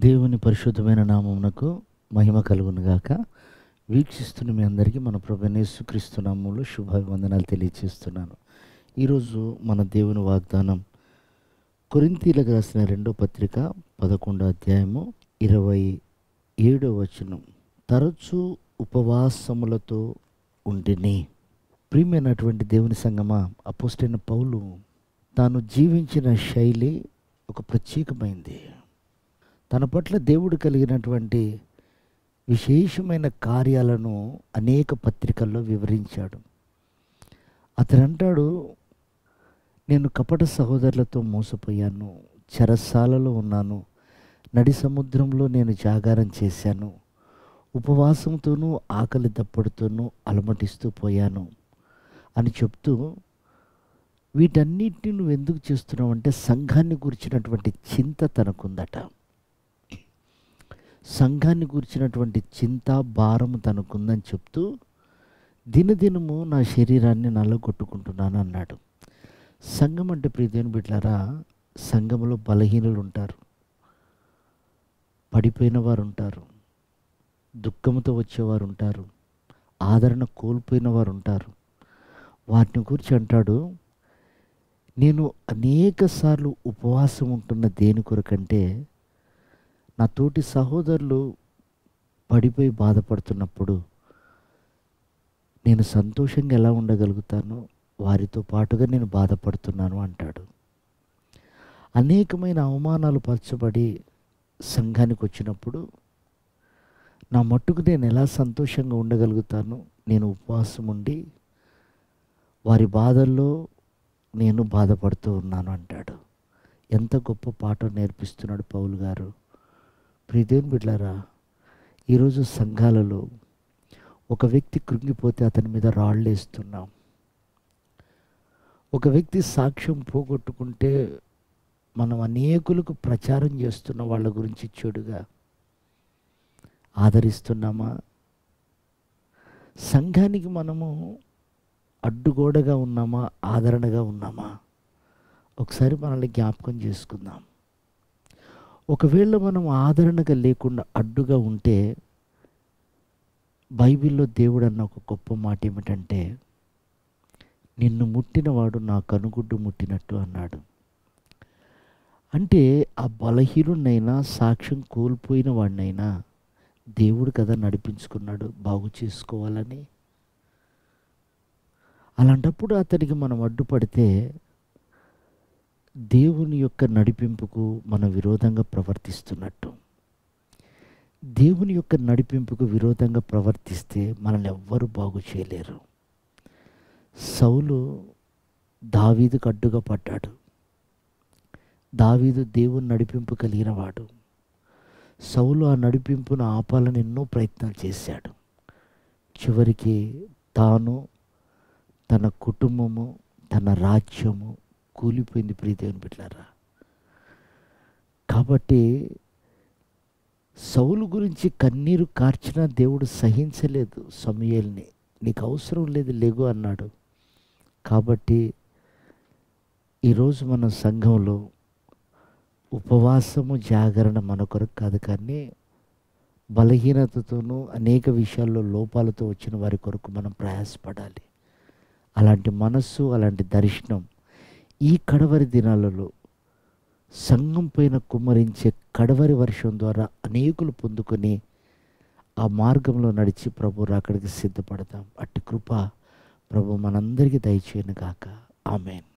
దేవుని పరిశుద్ధమైన నామమునకు మహిమ కలుగును గాక. వీక్షిస్తున్న మీ అందరికీ మన ప్రభువైన యేసుక్రీస్తు నామములో శుభాభివందనాలు తెలియజేస్తున్నాను. ఈరోజు మన దేవుని వాగ్దానం కొరింథీయులకు రాసిన 2వ పత్రిక 11వ అధ్యాయము 27వ వచనం. తరచూ ఉపవాసములతో ఉండిని. ప్రియమైనటువంటి దేవుని సంగమా, అపోస్తలుడైన పౌలు తాను జీవించిన శైలి ఒక ప్రత్యేకమైంది. తన పట్ల దేవుడు కలిగినటువంటి విశేషమైన కార్యాలను అనేక పత్రికల్లో వివరించాడు. అతను అంటాడు, నేను కపట సహోదరులతో మోసపోయాను, చెరసాలలో ఉన్నాను, నడి సముద్రంలో నేను జాగారం చేశాను, ఉపవాసంతోనూ ఆకలి దప్పడుతోనూ అలమటిస్తూ పోయాను అని చెప్తూ, వీటన్నిటిని నువ్వు ఎందుకు చేస్తున్నావు అంటే సంఘాన్ని గురించినటువంటి చింత తనకుందట. సంఘాన్ని గురించినటువంటి చింత భారము తనకుందని చెప్తూ, దినదినము నా శరీరాన్ని నల్లగొట్టుకుంటున్నాను అన్నాడు. సంఘం అంటే ప్రియదేవుని బిడ్డలారా, సంఘంలో బలహీనులు ఉంటారు, పడిపోయిన వారు ఉంటారు, దుఃఖంతో వచ్చేవారు ఉంటారు, ఆదరణ కోల్పోయిన వారు ఉంటారు. వాటిని గురించి అంటాడు, నేను అనేక సార్లు ఉపవాసం ఉంటున్న దేని కొరకంటే, నా తోటి సహోదరులు పడిపోయి బాధపడుతున్నప్పుడు నేను సంతోషంగా ఎలా ఉండగలుగుతానో వారితో పాటుగా నేను బాధపడుతున్నాను అంటాడు. అనేకమైన అవమానాలు పరచబడి సంఘానికి వచ్చినప్పుడు నా మట్టుకు నేను ఎలా సంతోషంగా ఉండగలుగుతాను, నేను ఉపవాసం ఉండి వారి బాధల్లో నేను బాధపడుతూ ఉన్నాను అంటాడు. ఎంత గొప్ప పాఠం నేర్పిస్తున్నాడు పౌలు గారు. ప్రియదేవుని బిడ్డలారా, ఈరోజు సంఘాలలో ఒక వ్యక్తి కృంగిపోతే అతని మీద రాళ్ళు వేస్తున్నాం. ఒక వ్యక్తి సాక్ష్యం పోగొట్టుకుంటే మనం అనేకులకు ప్రచారం చేస్తున్న వాళ్ళ గురించి చెడుగా ఆదరిస్తున్నామా? సంఘానికి మనము అడ్డుగోడగా ఉన్నామా, ఆదరణగా ఉన్నామా? ఒకసారి మనల్ని జ్ఞాపకం చేసుకుందాం. ఒకవేళ మనం ఆదరణగా లేకుండా అడ్డుగా ఉంటే, బైబిల్లో దేవుడు అన్న ఒక గొప్ప మాట ఏమిటంటే, నిన్ను ముట్టినవాడు నా కనుగుడ్డు ముట్టినట్టు అన్నాడు. అంటే ఆ బలహీనుడినైనా, సాక్ష్యం కోల్పోయిన వాడినైనా దేవుడు కదా నడిపించుకున్నాడు బాగు చేసుకోవాలని. అలాంటప్పుడు అతనికి మనం అడ్డుపడితే దేవుని యొక్క నడిపింపుకు మనం విరోధంగా ప్రవర్తిస్తున్నట్టు. దేవుని యొక్క నడిపింపుకు విరోధంగా ప్రవర్తిస్తే మనల్ని ఎవ్వరూ బాగు చేయలేరు. సౌలు దావీదుకు అడ్డుగా పడ్డాడు. దావీదు దేవుని నడిపింపు కలిగిన వాడు. సౌలు ఆ నడిపింపును ఆపాలని ఎన్నో ప్రయత్నాలు చేశాడు. చివరికి తాను, తన కుటుంబము, తన రాజ్యము కూలిపోయింది. ప్రియదేవుని బిడ్డలారా, కాబట్టి సౌలు గురించి కన్నీరు కార్చినా దేవుడు సహించలేదు. సమూయేలుని, నీకు అవసరం లేదు, లెగు అన్నాడు. కాబట్టి ఈరోజు మన సంఘంలో ఉపవాసము, జాగరణ మన కొరకు కాదు, కానీ బలహీనతతోనూ అనేక విషయాల్లో లోపాలతో వచ్చిన వారి కొరకు మనం ప్రయాసపడాలి. అలాంటి మనస్సు, అలాంటి దర్శనం ఈ కడవరి దినాలలో సంఘం పైన కుమ్మరించే కడవరి వర్షం ద్వారా అనేకులు పొందుకొని ఆ మార్గంలో నడిచి ప్రభు రాకడికి సిద్ధపడతాం. అట్టి కృప ప్రభు మనందరికీ దయచేయను గాక. ఆమేన్.